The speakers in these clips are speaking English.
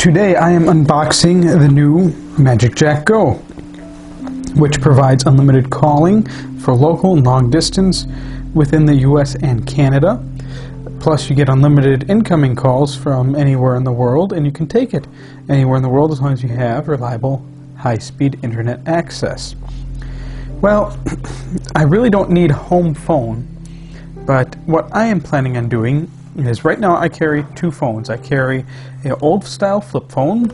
Today I am unboxing the new MagicJack Go, which provides unlimited calling for local and long distance within the US and Canada. Plus you get unlimited incoming calls from anywhere in the world, and you can take it anywhere in the world as long as you have reliable high-speed internet access. Well, I really don't need a home phone, but what I am planning on doing is right now I carry two phones. I carry an old-style flip phone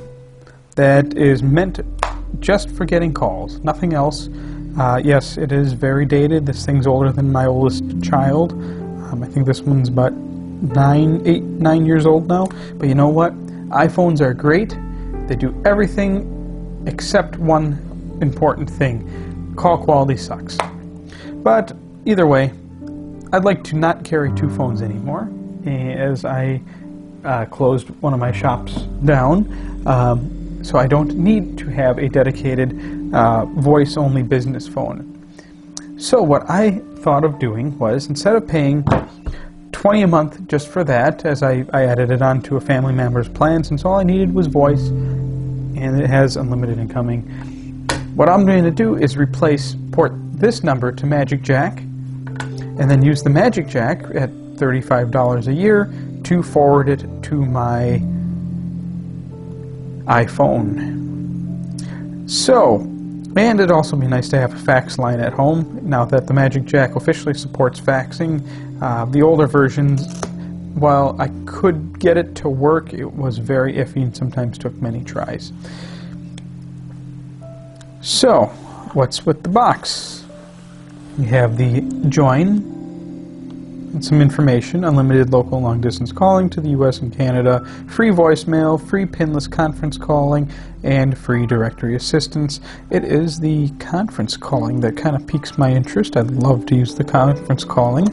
that is meant just for getting calls, nothing else. Yes, it is very dated. This thing's older than my oldest child. I think this one's about 9 years old now. But you know what? iPhones are great. They do everything except one important thing. Call quality sucks. But either way, I'd like to not carry two phones anymore, as I closed one of my shops down, so I don't need to have a dedicated voice-only business phone. So what I thought of doing was, instead of paying $20 a month just for that, as I added it onto a family member's plan, since all I needed was voice, and it has unlimited incoming, what I'm going to do is port this number to MagicJack, and then use the MagicJack at $35 a year to forward it to my iPhone. So, and it'd also be nice to have a fax line at home now that the MagicJack officially supports faxing. The older versions, while I could get it to work, it was very iffy and sometimes took many tries. So, what's with the box? We have the join, and some information: unlimited local and long distance calling to the US and Canada, free voicemail, free pinless conference calling, and free directory assistance. It is the conference calling that kind of piques my interest. I'd love to use the conference calling.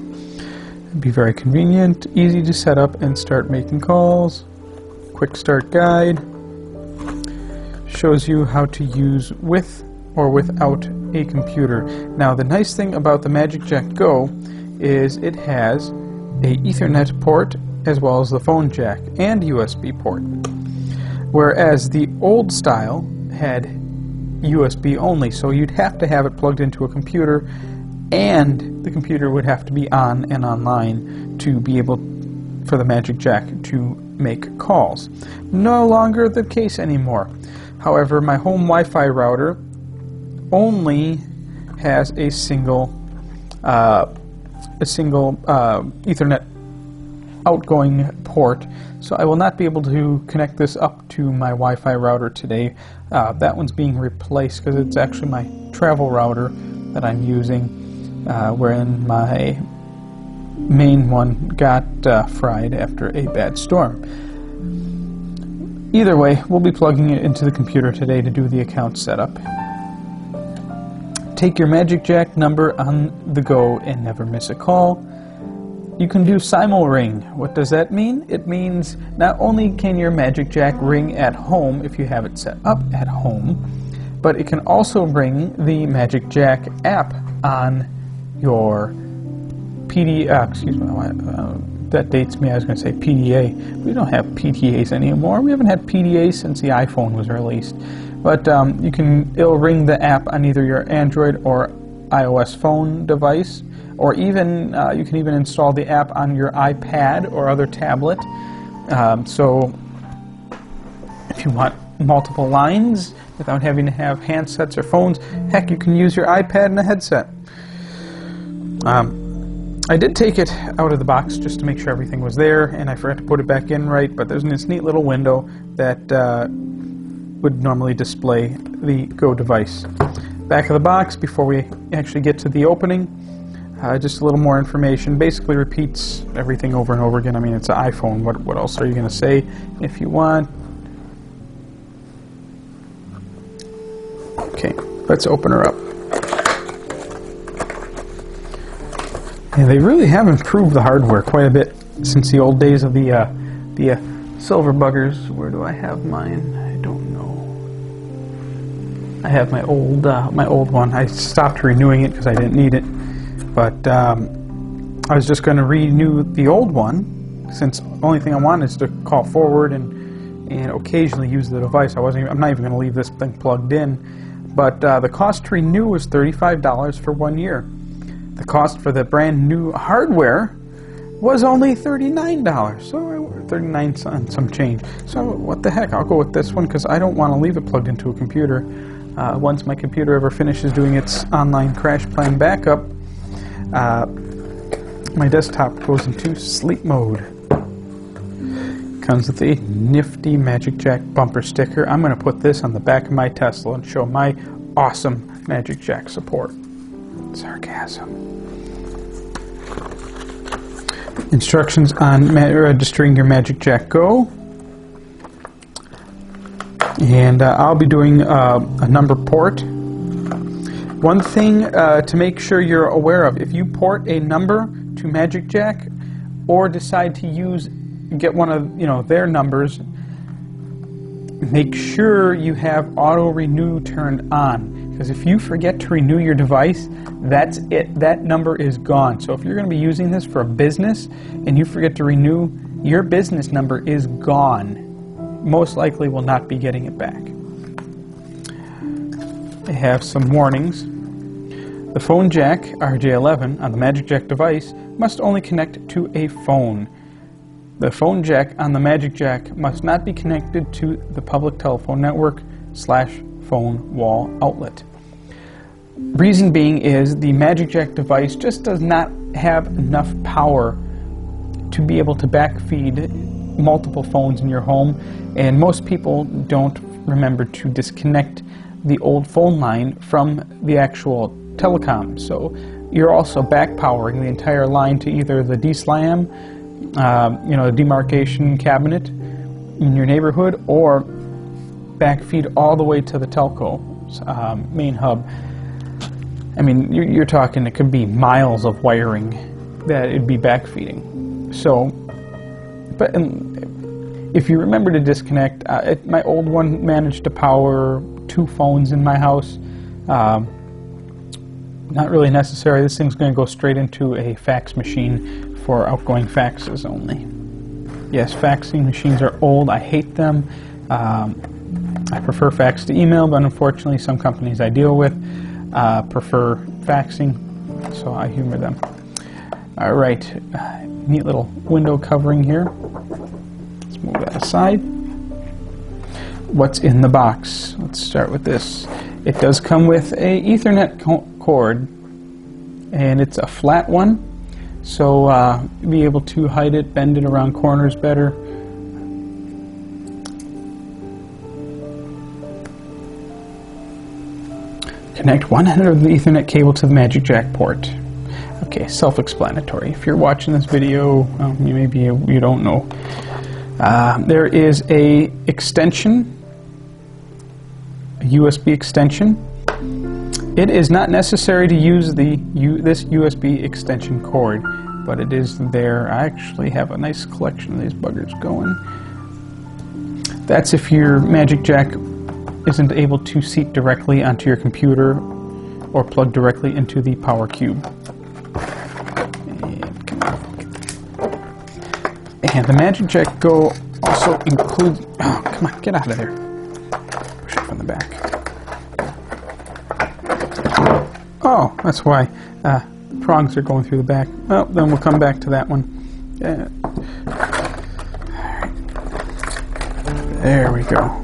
It'd be very convenient, easy to set up and start making calls. Quick start guide shows you how to use with or without a computer. Now, the nice thing about the MagicJack Go is it has a Ethernet port as well as the phone jack and USB port, whereas the old style had USB only, so you'd have to have it plugged into a computer, and the computer would have to be on and online to be able for the MagicJack to make calls. No longer the case anymore. However, my home Wi-Fi router only has a single Ethernet outgoing port, so I will not be able to connect this up to my Wi-Fi router today. That one's being replaced because it's actually my travel router that I'm using, wherein my main one got fried after a bad storm. Either way, we'll be plugging it into the computer today to do the account setup. Take your MagicJack number on the go and never miss a call. You can do simul ring. What does that mean? It means not only can your MagicJack ring at home if you have it set up at home, but it can also ring the MagicJack app on your that dates me, I was going to say PDA. We don't have PDAs anymore. We haven't had PDAs since the iPhone was released. But it'll ring the app on either your Android or iOS phone device, or even you can even install the app on your iPad or other tablet. So if you want multiple lines without having to have handsets or phones, heck, you can use your iPad and a headset. I did take it out of the box just to make sure everything was there, and I forgot to put it back in right, but there's this neat little window that would normally display the Go device. Back of the box, before we actually get to the opening, just a little more information. Basically repeats everything over and over again. I mean, it's an iPhone. What else are you going to say if you want? Okay, let's open her up. Yeah, they really have improved the hardware quite a bit since the old days of the silver buggers. Where do I have mine? I don't know. I have my old one. I stopped renewing it because I didn't need it, but I was just going to renew the old one, since the only thing I want is to call forward and and occasionally use the device. I'm not even going to leave this thing plugged in. But the cost to renew was $35 for 1 year. The cost for the brand new hardware was only $39, so 39 and some change. So what the heck, I'll go with this one because I don't want to leave it plugged into a computer. Once my computer ever finishes doing its online crash plan backup, my desktop goes into sleep mode. Comes with a nifty MagicJack bumper sticker. I'm going to put this on the back of my Tesla and show my awesome MagicJack support. Sarcasm. Instructions on registering your MagicJack Go. And I'll be doing a number port. One thing to make sure you're aware of, if you port a number to MagicJack or decide to get one of their numbers, make sure you have auto renew turned on, because if you forget to renew your device, that's it. That number is gone. So if you're going to be using this for a business and you forget to renew, your business number is gone. Most likely will not be getting it back. I have some warnings. The phone jack RJ11 on the MagicJack device must only connect to a phone. The phone jack on the MagicJack must not be connected to the public telephone network / phone wall outlet. Reason being is the MagicJack device just does not have enough power to be able to backfeed multiple phones in your home, and most people don't remember to disconnect the old phone line from the actual telecom. So you're also back powering the entire line to either the DSLAM, the demarcation cabinet in your neighborhood, or backfeed all the way to the telco's main hub. I mean, you're talking, it could be miles of wiring that it'd be backfeeding. So, but if you remember to disconnect, my old one managed to power 2 phones in my house. Not really necessary. This thing's going to go straight into a fax machine for outgoing faxes only. Yes, faxing machines are old. I hate them. I prefer fax to email, but unfortunately some companies I deal with prefer faxing, so I humor them. Alright, neat little window covering here. Let's move that aside. What's in the box? Let's start with this. It does come with a Ethernet cord, and it's a flat one, so you'll be able to hide it, bend it around corners better. Connect one end of the Ethernet cable to the MagicJack port. Okay, self-explanatory. If you're watching this video, maybe you don't know. There is a extension, a USB extension. It is not necessary to use this USB extension cord, but it is there. I actually have a nice collection of these buggers going. That's if your MagicJack isn't able to seat directly onto your computer or plug directly into the power cube. And the MagicJack Go also includes... Oh, come on, get out of there. Push it from the back. Oh, that's why prongs are going through the back. Well, then we'll come back to that one. There we go.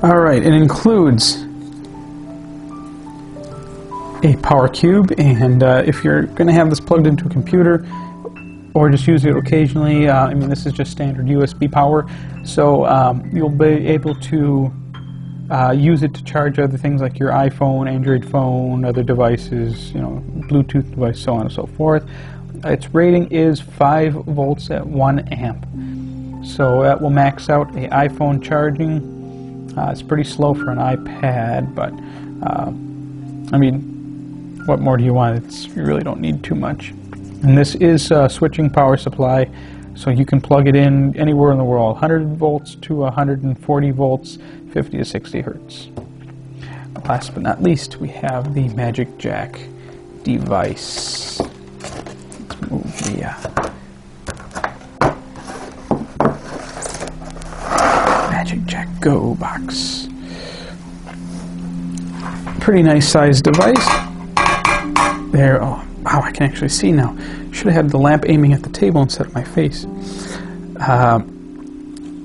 Alright, it includes a power cube, and if you're going to have this plugged into a computer or just use it occasionally, I mean, this is just standard USB power, so you'll be able to use it to charge other things like your iPhone, Android phone, other devices, Bluetooth device, so on and so forth. Its rating is 5 volts at 1 amp, so that will max out an iPhone charging. It's pretty slow for an iPad, but I mean, what more do you want? You really don't need too much. And this is a switching power supply, so you can plug it in anywhere in the world, 100 volts to 140 volts, 50 to 60 hertz. Last but not least, we have the MagicJack device. Let's move the Go box. Pretty nice sized device. There, oh, wow, I can actually see now. Should have had the lamp aiming at the table instead of my face.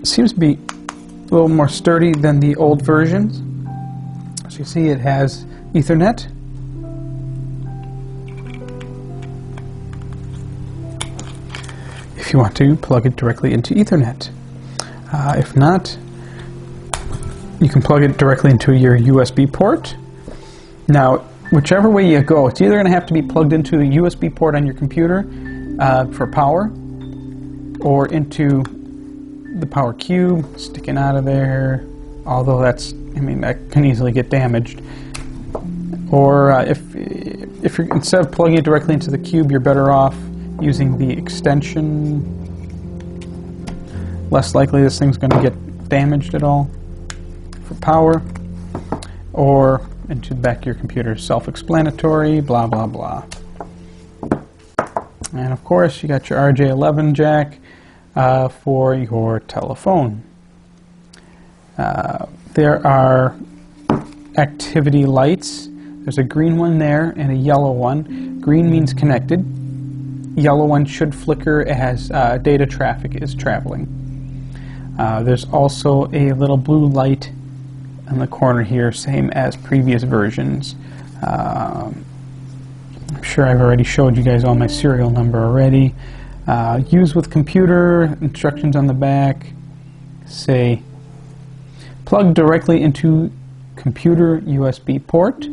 Seems to be a little more sturdy than the old versions. As you see, it has Ethernet. If you want to, plug it directly into Ethernet. If not, you can plug it directly into your USB port. Now, whichever way you go, it's either going to have to be plugged into the USB port on your computer for power, or into the power cube sticking out of there, although that's, I mean, that can easily get damaged. Or if you're, instead of plugging it directly into the cube, you're better off using the extension. Less likely this thing's going to get damaged at all for power. Or into the back of your computer. Self-explanatory, blah blah blah. And of course you got your RJ11 jack for your telephone. There are activity lights. There's a green one there and a yellow one. Green means connected. Yellow one should flicker as data traffic is traveling. There's also a little blue light in the corner here, same as previous versions. I'm sure I've already showed you guys all my serial number already. Use with computer, instructions on the back say plug directly into computer USB port.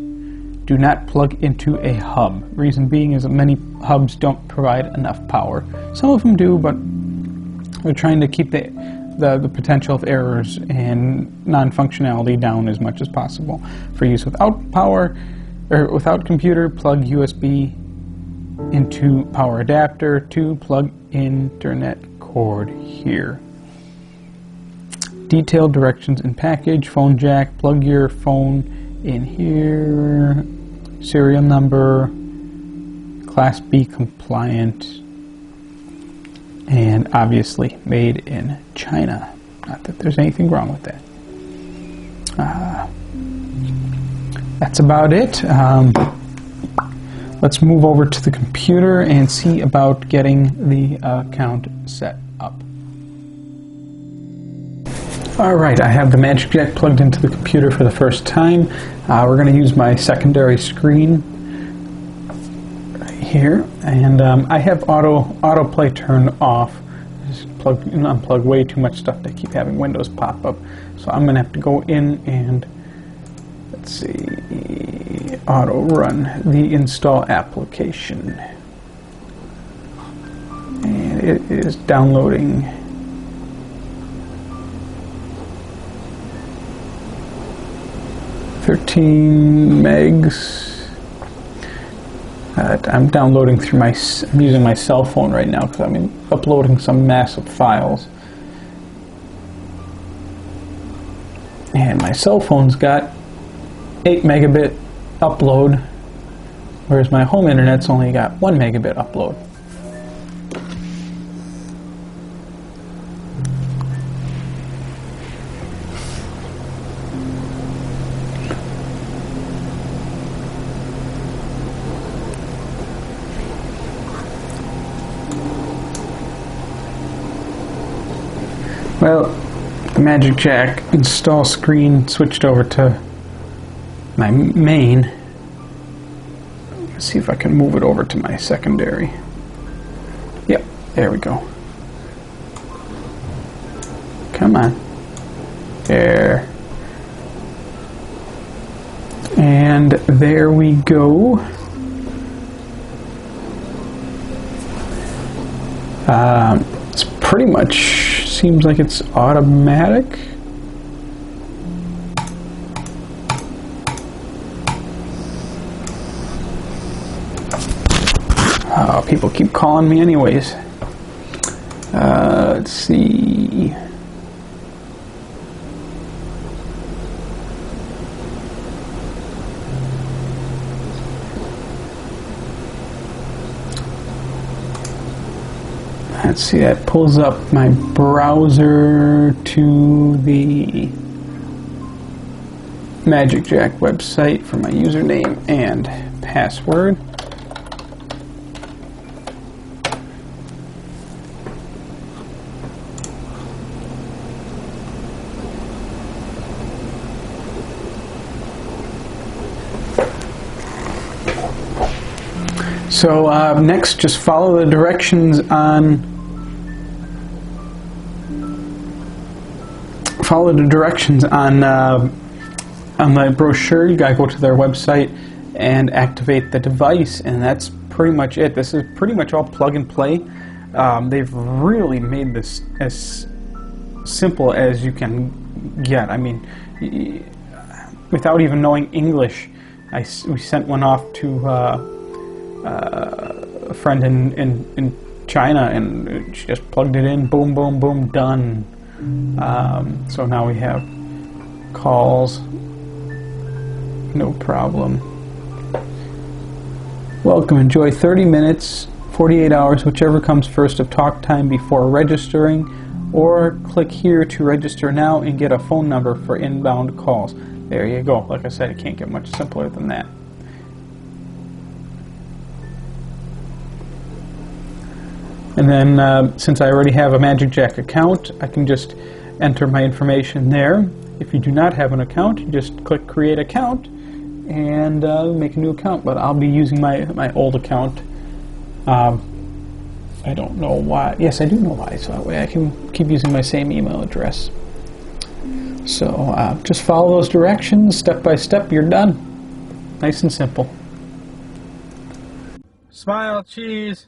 Do not plug into a hub. Reason being is that many hubs don't provide enough power. Some of them do, but we're trying to keep the potential of errors and non-functionality down as much as possible. For use without power, or without computer, plug USB into power adapter to plug internet cord here. Detailed directions in package, phone jack, plug your phone in here, serial number, Class B compliant, and obviously made in China. Not that there's anything wrong with that. That's about it. Let's move over to the computer and see about getting the account set up. Alright, I have the MagicJack plugged into the computer for the first time. We're going to use my secondary screen right here, and I have autoplay turned off. Just unplug way too much stuff. They keep having windows pop up, so I'm going to have to go in and, let's see, auto run the install application, and it is downloading. megs. I'm downloading through I'm using my cell phone right now because I'm uploading some massive files. And my cell phone's got 8 megabit upload, whereas my home internet's only got 1 megabit upload. Well, the MagicJack install screen switched over to my main. Let's see if I can move it over to my secondary. Yep, there we go. Come on. There. And there we go. It's pretty much seems like it's automatic. Oh, people keep calling me anyways. Let's see. Let's see, that pulls up my browser to the MagicJack website for my username and password. So next, just follow the directions on the brochure. You gotta go to their website and activate the device, and that's pretty much it. This is pretty much all plug and play. They've really made this as simple as you can get. I mean, without even knowing English, we sent one off to a friend in China, and she just plugged it in, boom, boom, boom, done. So now we have calls, no problem. Welcome, enjoy 30 minutes, 48 hours, whichever comes first, of talk time before registering, or click here to register now and get a phone number for inbound calls. There you go. Like I said, it can't get much simpler than that. And then since I already have a MagicJack account, I can just enter my information there. If you do not have an account, you just click create account and make a new account. But I'll be using my old account. I don't know why. Yes, I do know why. So that way I can keep using my same email address. So just follow those directions step by step. You're done. Nice and simple. Smile, cheese.